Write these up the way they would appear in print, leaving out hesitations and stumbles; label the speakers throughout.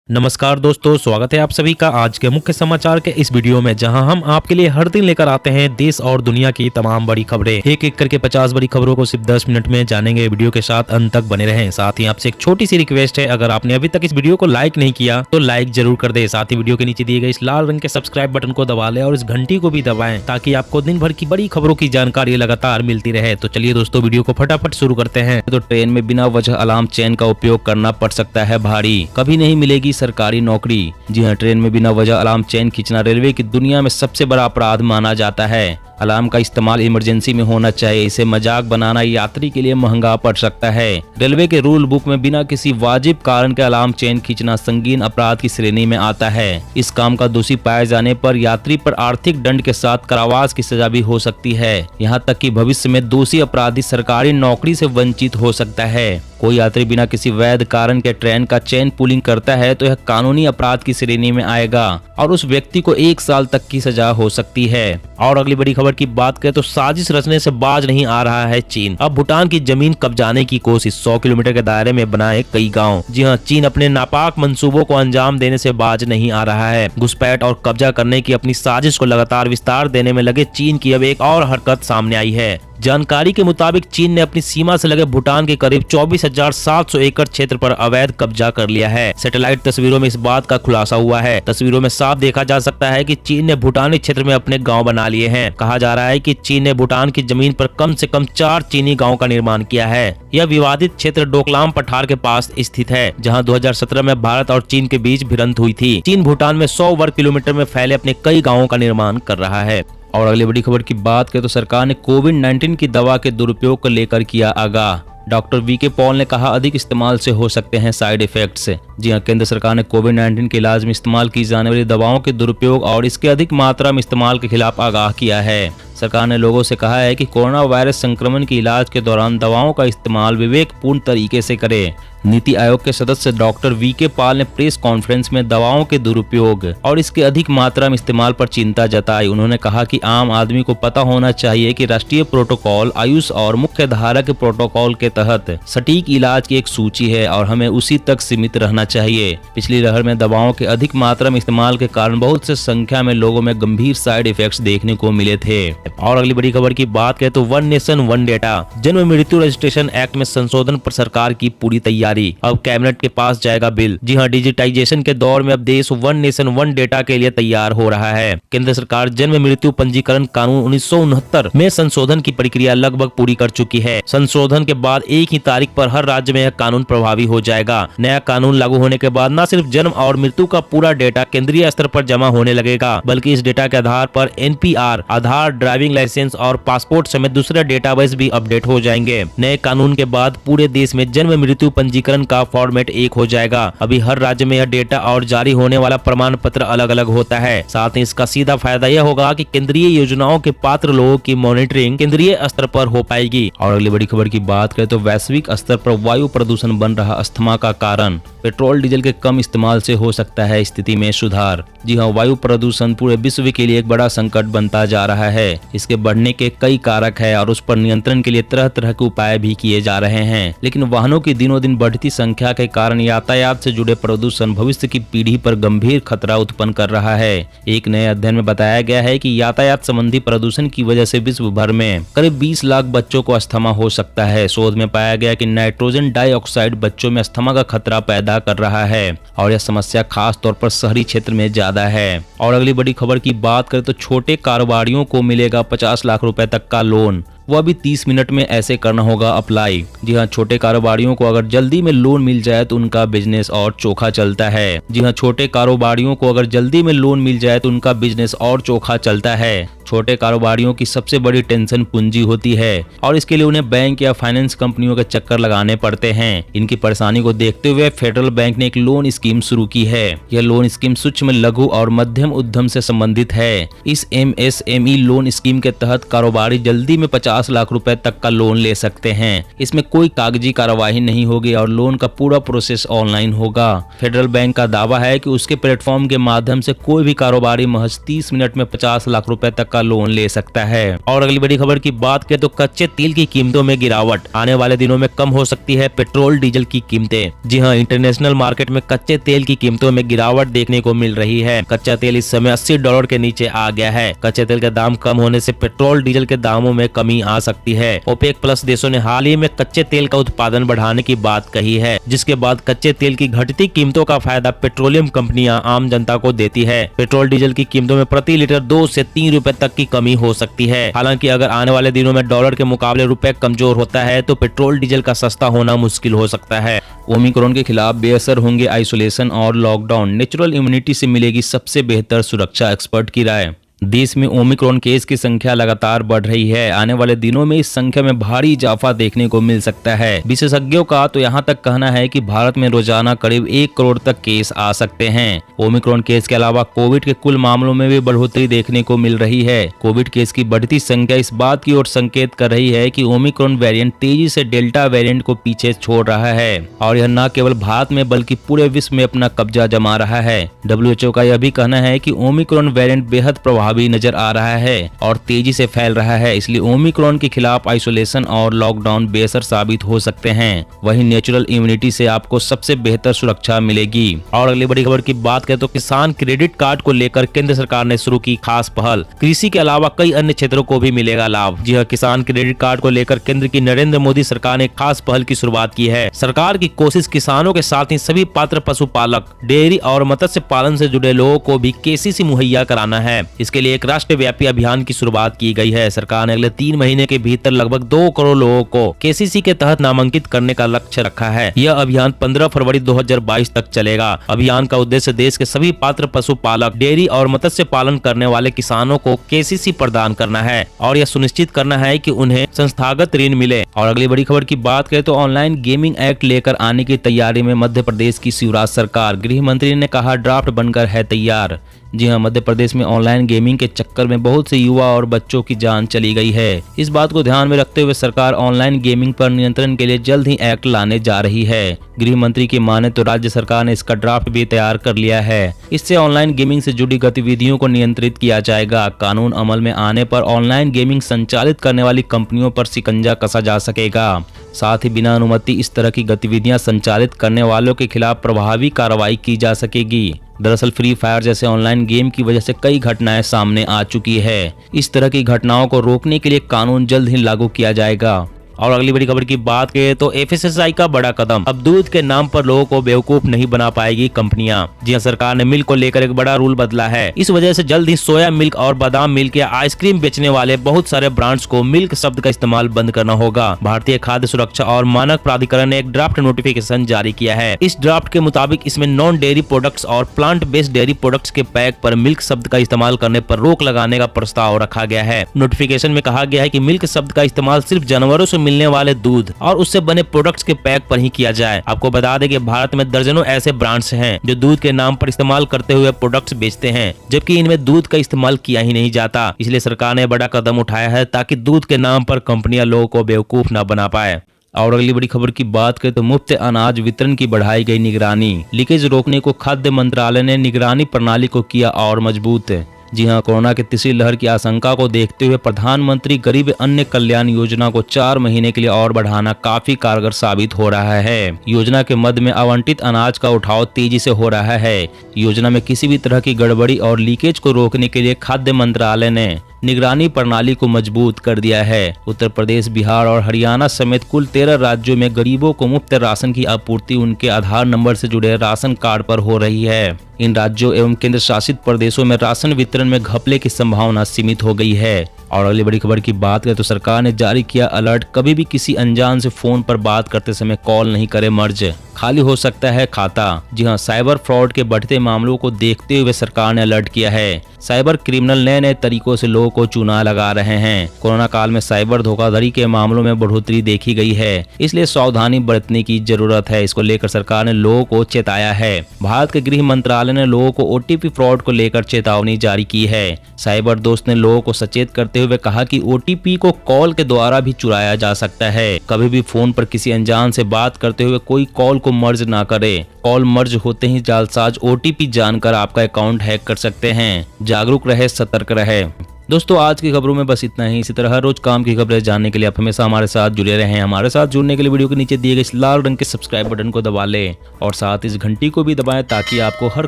Speaker 1: नमस्कार दोस्तों, स्वागत है आप सभी का आज के मुख्य समाचार के इस वीडियो में, जहां हम आपके लिए हर दिन लेकर आते हैं देश और दुनिया की तमाम बड़ी खबरें। एक एक करके 50 बड़ी खबरों को सिर्फ 10 मिनट में जानेंगे। वीडियो के साथ अंत तक बने रहें। साथ ही आपसे एक छोटी सी रिक्वेस्ट है, अगर आपने अभी तक इस वीडियो को लाइक नहीं किया तो लाइक जरूर कर दे। साथ ही वीडियो के नीचे दिए गए इस लाल रंग के सब्सक्राइब बटन को दबा ले और इस घंटी को भी दबाएं, ताकि आपको दिन भर की बड़ी खबरों की जानकारी लगातार मिलती रहे। तो चलिए दोस्तों, वीडियो को फटाफट शुरू करते हैं।
Speaker 2: तो ट्रेन में बिना वजह अलार्म चेन का उपयोग करना पड़ सकता है भारी, कभी नहीं मिलेगी सरकारी नौकरी। जी हाँ, ट्रेन में बिना वजह अलार्म चेन खींचना रेलवे की दुनिया में सबसे बड़ा अपराध माना जाता है। अलार्म का इस्तेमाल इमरजेंसी में होना चाहिए, इसे मजाक बनाना यात्री के लिए महंगा पड़ सकता है। रेलवे के रूल बुक में बिना किसी वाजिब कारण के अलार्म चेन खींचना संगीन अपराध की श्रेणी में आता है। इस काम का दोषी पाए जाने पर यात्री पर आर्थिक दंड के साथ कारावास की सजा भी हो सकती है। यहाँ तक कि भविष्य में दोषी अपराधी सरकारी नौकरी से वंचित हो सकता है। कोई यात्री बिना किसी वैध कारण के ट्रेन का चेन पुलिंग करता है तो यह कानूनी अपराध की श्रेणी में आएगा और उस व्यक्ति को 1 साल तक की सजा हो सकती है। और अगली बड़ी खबर की बात करें तो साजिश रचने से बाज नहीं आ रहा है चीन। अब भूटान की जमीन कब्जाने की कोशिश, 100 किलोमीटर के दायरे में बनाए कई गांव। जी हां, चीन अपने नापाक मंसूबों को अंजाम देने से बाज नहीं आ रहा है। घुसपैठ और कब्जा करने की अपनी साजिश को लगातार विस्तार देने में लगे चीन की अब एक और हरकत सामने आई है। जानकारी के मुताबिक चीन ने अपनी सीमा से लगे भूटान के करीब 24,700 एकड़ क्षेत्र पर अवैध कब्जा कर लिया है। सैटेलाइट तस्वीरों में इस बात का खुलासा हुआ है। तस्वीरों में साफ देखा जा सकता है कि चीन ने भूटानी क्षेत्र में अपने गांव बना लिए हैं। कहा जा रहा है कि चीन ने भूटान की जमीन पर कम से कम 4 चीनी गाँव का निर्माण किया है। यह विवादित क्षेत्र डोकलाम पठार के पास स्थित है, जहाँ 2017 में भारत और चीन के बीच भिड़ंत हुई थी। चीन भूटान में 100 वर्ग किलोमीटर में फैले अपने कई गाँवों का निर्माण कर रहा है। और अगली बड़ी खबर की बात करें तो सरकार ने कोविड-19 की दवा के दुरुपयोग को लेकर किया आगाह। डॉक्टर वीके पॉल ने कहा, अधिक इस्तेमाल से हो सकते हैं साइड इफेक्ट्स। जी हां, केंद्र सरकार ने कोविड-19 के इलाज में इस्तेमाल की जाने वाली दवाओं के दुरुपयोग और इसके अधिक मात्रा में इस्तेमाल के खिलाफ आगाह किया है। सरकार ने लोगों से कहा है कि कोरोना वायरस संक्रमण के इलाज के दौरान दवाओं का इस्तेमाल विवेकपूर्ण तरीके से करें। नीति आयोग के सदस्य डॉक्टर वीके पॉल ने प्रेस कॉन्फ्रेंस में दवाओं के दुरुपयोग और इसके अधिक मात्रा में इस्तेमाल पर चिंता जताई। उन्होंने कहा कि आम आदमी को पता होना चाहिए कि राष्ट्रीय प्रोटोकॉल, आयुष और मुख्य धारा के प्रोटोकॉल के तहत सटीक इलाज की एक सूची है और हमें उसी तक सीमित रहना चाहिए। पिछली लहर में दवाओं के अधिक मात्रा में इस्तेमाल के कारण बहुत से संख्या में लोगों में गंभीर साइड इफेक्ट्स देखने को मिले थे। और अगली बड़ी खबर की बात करें तो वन नेशन वन डेटा, जन्म मृत्यु रजिस्ट्रेशन एक्ट में संशोधन पर सरकार की पूरी तैयारी। अब कैबिनेट के पास जाएगा बिल। जी हां, डिजिटाइजेशन के दौर में अब देश वन नेशन वन डेटा के लिए तैयार हो रहा है। केंद्र सरकार जन्म मृत्यु पंजीकरण कानून 1969 में संशोधन की प्रक्रिया लगभग पूरी कर चुकी है। संशोधन के बाद एक ही तारीख पर हर राज्य में यह कानून प्रभावी हो जाएगा। नया कानून लागू होने के बाद न सिर्फ जन्म और मृत्यु का पूरा डेटा केंद्रीय स्तर पर जमा होने लगेगा, बल्कि इस डेटा के आधार पर एनपीआर, आधार, ड्राइविंग लाइसेंस और पासपोर्ट समेत दूसरे डेटाबेस भी अपडेट हो जाएंगे। नए कानून के बाद पूरे देश में जन्म मृत्यु पंजीकरण का फॉर्मेट एक हो जाएगा। अभी हर राज्य में यह डेटा और जारी होने वाला प्रमाण पत्र अलग अलग होता है। साथ ही इसका सीधा फायदा यह होगा कि केंद्रीय योजनाओं के पात्र लोगों की मॉनिटरिंग केंद्रीय स्तर पर हो पाएगी। और अगली बड़ी खबर की बात करें तो वैश्विक स्तर पर वायु प्रदूषण बन रहा अस्थमा का कारण। पेट्रोल डीजल के कम इस्तेमाल से हो सकता है स्थिति में सुधार। जी हाँ, वायु प्रदूषण पूरे विश्व के लिए एक बड़ा संकट बनता जा रहा है। इसके बढ़ने के कई कारक है और उस पर नियंत्रण के लिए तरह तरह के उपाय भी किए जा रहे हैं, लेकिन वाहनों की दिनों दिन बढ़ती संख्या के कारण यातायात से जुड़े प्रदूषण भविष्य की पीढ़ी पर गंभीर खतरा उत्पन्न कर रहा है। एक नए अध्ययन में बताया गया है कि यातायात संबंधी प्रदूषण की वजह से विश्व भर में करीब 20 लाख बच्चों को अस्थमा हो सकता है। शोध में पाया गया कि नाइट्रोजन डाइऑक्साइड बच्चों में अस्थमा का खतरा पैदा कर रहा है और यह समस्या खास तौर पर शहरी क्षेत्र में ज्यादा है। और अगली बड़ी खबर की बात करें तो छोटे कारोबारियों को मिलेगा 50 लाख रुपए तक का लोन। वह भी 30 मिनट में ऐसे करना होगा अप्लाई। जी हाँ, छोटे कारोबारियों को अगर जल्दी में लोन मिल जाए तो उनका बिजनेस और चोखा चलता है। जी हाँ, छोटे कारोबारियों को अगर जल्दी में लोन मिल जाए तो उनका बिजनेस और चोखा चलता है। छोटे कारोबारियों की सबसे बड़ी टेंशन पूंजी होती है और इसके लिए उन्हें बैंक या फाइनेंस कंपनियों के चक्कर लगाने पड़ते हैं। इनकी परेशानी को देखते हुए फेडरल बैंक ने एक लोन स्कीम शुरू की है। यह लोन स्कीम सूक्ष्म, लघु और मध्यम उद्यम से संबंधित है। इस एमएसएमई लोन स्कीम के तहत कारोबारी जल्दी में 50 50 लाख रुपए तक का लोन ले सकते हैं। इसमें कोई कागजी कार्यवाही नहीं होगी और लोन का पूरा प्रोसेस ऑनलाइन होगा। फेडरल बैंक का दावा है कि उसके प्लेटफॉर्म के माध्यम से कोई भी कारोबारी महज 30 मिनट में 50 लाख रुपए तक का लोन ले सकता है। और अगली बड़ी खबर की बात करें तो कच्चे तेल की कीमतों में गिरावट, आने वाले दिनों में कम हो सकती है पेट्रोल डीजल की कीमतें। जी हां, इंटरनेशनल मार्केट में कच्चे तेल की कीमतों में गिरावट देखने को मिल रही है। कच्चा तेल इस समय $80 के नीचे आ गया है। कच्चे तेल के दाम कम होने से पेट्रोल डीजल के दामों में कमी आ सकती है। ओपेक प्लस देशों ने हाल ही में कच्चे तेल का उत्पादन बढ़ाने की बात कही है, जिसके बाद कच्चे तेल की घटती कीमतों का फायदा पेट्रोलियम कंपनियां आम जनता को देती है। पेट्रोल डीजल की कीमतों में प्रति लीटर 2 से 3 रुपए तक की कमी हो सकती है। हालांकि अगर आने वाले दिनों में डॉलर के मुकाबले रुपए कमजोर होता है तो पेट्रोल डीजल का सस्ता होना मुश्किल हो सकता है। ओमिक्रॉन के खिलाफ बेअसर होंगे आइसोलेशन और लॉकडाउन, नेचुरल इम्यूनिटी से मिलेगी सबसे बेहतर सुरक्षा, एक्सपर्ट की राय। देश में ओमिक्रॉन केस की संख्या लगातार बढ़ रही है। आने वाले दिनों में इस संख्या में भारी इजाफा देखने को मिल सकता है। विशेषज्ञों का तो यहां तक कहना है कि भारत में रोजाना करीब 1 करोड़ तक केस आ सकते हैं। ओमिक्रॉन केस के अलावा कोविड के कुल मामलों में भी बढ़ोतरी देखने को मिल रही है। कोविड केस की बढ़ती संख्या इस बात की ओर संकेत कर रही है कि ओमिक्रॉन वेरिएंट तेजी से डेल्टा वेरिएंट को पीछे छोड़ रहा है और यह न केवल भारत में बल्कि पूरे विश्व में अपना कब्जा जमा रहा है। WHO का यह भी कहना है कि ओमिक्रॉन वेरिएंट बेहद प्रभावी नजर आ रहा है और तेजी से फैल रहा है, इसलिए ओमिक्रॉन के खिलाफ आइसोलेशन और लॉकडाउन बेअसर साबित हो सकते हैं। वहीं नेचुरल इम्यूनिटी से आपको सबसे बेहतर सुरक्षा मिलेगी। और अगली बड़ी खबर की बात करें तो किसान क्रेडिट कार्ड को लेकर केंद्र सरकार ने शुरू की खास पहल। कृषि के अलावा कई अन्य क्षेत्रों को भी मिलेगा लाभ। जी हां, किसान क्रेडिट कार्ड को लेकर केंद्र की नरेंद्र मोदी सरकार ने खास पहल की शुरुआत की है। सरकार की कोशिश किसानों के साथ ही सभी पात्र पशुपालक, डेयरी और मत्स्य पालन से जुड़े लोगों को भी KCC मुहैया कराना है। इसके लिए एक राष्ट्रव्यापी अभियान की शुरुआत की गई है। सरकार ने अगले 3 महीने के भीतर लगभग 2 करोड़ लोगों को KCC के तहत नामांकित करने का लक्ष्य रखा है। यह अभियान 15 फरवरी 2022 तक चलेगा। अभियान का उद्देश्य देश के सभी पात्र पशुपालक, डेयरी और मत्स्य पालन करने वाले किसानों को KCC प्रदान करना है और यह सुनिश्चित करना है कि उन्हें संस्थागत ऋण मिले। और अगली बड़ी खबर की बात करें तो ऑनलाइन गेमिंग एक्ट लेकर आने की तैयारी में मध्य प्रदेश की शिवराज सरकार। गृह मंत्री ने कहा ड्राफ्ट बनकर है तैयार। जी हां, मध्य प्रदेश में ऑनलाइन गेमिंग के चक्कर में बहुत से युवा और बच्चों की जान चली गई है। इस बात को ध्यान में रखते हुए सरकार ऑनलाइन गेमिंग पर नियंत्रण के लिए जल्द ही एक्ट लाने जा रही है। गृह मंत्री की माने तो राज्य सरकार ने इसका ड्राफ्ट भी तैयार कर लिया है। इससे ऑनलाइन गेमिंग से जुड़ी गतिविधियों को नियंत्रित किया जाएगा। कानून अमल में आने पर ऑनलाइन गेमिंग संचालित करने वाली कंपनियों पर शिकंजा कसा जा सकेगा। साथ ही बिना अनुमति इस तरह की गतिविधियां संचालित करने वालों के खिलाफ प्रभावी कार्रवाई की जा सकेगी। दरअसल फ्री फायर जैसे ऑनलाइन गेम की वजह से कई घटनाएं सामने आ चुकी है। इस तरह की घटनाओं को रोकने के लिए कानून जल्द ही लागू किया जाएगा। और अगली बड़ी खबर की बात करें तो FSSAI का बड़ा कदम। अब दूध के नाम पर लोगों को बेवकूफ नहीं बना पाएगी कंपनियां। जी हां, सरकार ने मिल्क को लेकर एक बड़ा रूल बदला है। इस वजह से जल्द ही सोया मिल्क और बादाम मिल्क या आइसक्रीम बेचने वाले बहुत सारे ब्रांड्स को मिल्क शब्द का इस्तेमाल बंद करना होगा। भारतीय खाद्य सुरक्षा और मानक प्राधिकरण ने एक ड्राफ्ट नोटिफिकेशन जारी किया है। इस ड्राफ्ट के मुताबिक इसमें नॉन डेयरी प्रोडक्ट्स और प्लांट बेस्ड डेयरी प्रोडक्ट्स के पैक पर मिल्क शब्द का इस्तेमाल करने पर रोक लगाने का प्रस्ताव रखा गया है। नोटिफिकेशन में कहा गया है कि मिल्क शब्द का इस्तेमाल सिर्फ जानवरों से मिलने वाले दूध और उससे बने प्रोडक्ट्स के पैक पर ही किया जाए। आपको बता दें कि भारत में दर्जनों ऐसे ब्रांड्स हैं जो दूध के नाम पर इस्तेमाल करते हुए प्रोडक्ट्स बेचते हैं, जबकि इनमें दूध का इस्तेमाल किया ही नहीं जाता। इसलिए सरकार ने बड़ा कदम उठाया है ताकि दूध के नाम पर कंपनियां लोगों को बेवकूफ न बना पाए। और अगली बड़ी खबर की बात करें तो मुफ्त अनाज वितरण की बढ़ाई गई निगरानी। लीकेज रोकने को खाद्य मंत्रालय ने निगरानी प्रणाली को किया और मजबूत। जी हां, कोरोना की तीसरी लहर की आशंका को देखते हुए प्रधानमंत्री गरीब अन्न कल्याण योजना को 4 महीने के लिए और बढ़ाना काफी कारगर साबित हो रहा है। योजना के मद में आवंटित अनाज का उठाव तेजी से हो रहा है। योजना में किसी भी तरह की गड़बड़ी और लीकेज को रोकने के लिए खाद्य मंत्रालय ने निगरानी प्रणाली को मजबूत कर दिया है। उत्तर प्रदेश, बिहार और हरियाणा समेत कुल 13 राज्यों में गरीबों को मुफ्त राशन की आपूर्ति उनके आधार नंबर से जुड़े राशन कार्ड पर हो रही है। इन राज्यों एवं केंद्र शासित प्रदेशों में राशन वितरण में घपले की संभावना सीमित हो गई है। और अगली बड़ी खबर की बात करें तो सरकार ने जारी किया अलर्ट। कभी भी किसी अनजान से फोन पर बात करते समय कॉल नहीं करे मर्ज, खाली हो सकता है खाता। जी हां, साइबर फ्रॉड के बढ़ते मामलों को देखते हुए सरकार ने अलर्ट किया है। साइबर क्रिमिनल नए नए तरीकों से लोगों को चूना लगा रहे हैं। कोरोना काल में साइबर धोखाधड़ी के मामलों में बढ़ोतरी देखी गई है, इसलिए सावधानी बरतने की जरूरत है। इसको लेकर सरकार ने लोगों को चेताया है। भारत के गृह मंत्रालय ने लोगों को OTP फ्रॉड को लेकर चेतावनी जारी की है। साइबर दोस्त ने लोगों को सचेत करते हुए कहा कि OTP को कॉल के द्वारा भी चुराया जा सकता है। कभी भी फोन पर किसी अनजान से बात करते हुए कोई कॉल को मर्ज ना करे। कॉल मर्ज होते ही जालसाज OTP जानकर आपका अकाउंट हैक कर सकते हैं। जागरूक रहे, सतर्क रहे। दोस्तों, आज की खबरों में बस इतना ही। इसी तरह हर रोज काम की खबरें जानने के लिए आप हमेशा हमारे साथ जुड़े रहें। हमारे साथ जुड़ने के लिए वीडियो के नीचे दिए गए इस लाल रंग के सब्सक्राइब बटन को दबा लें और साथ इस घंटी को भी दबाएं ताकि आपको हर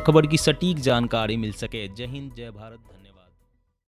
Speaker 2: खबर की सटीक जानकारी मिल सके। जय हिंद, जय भारत, धन्यवाद।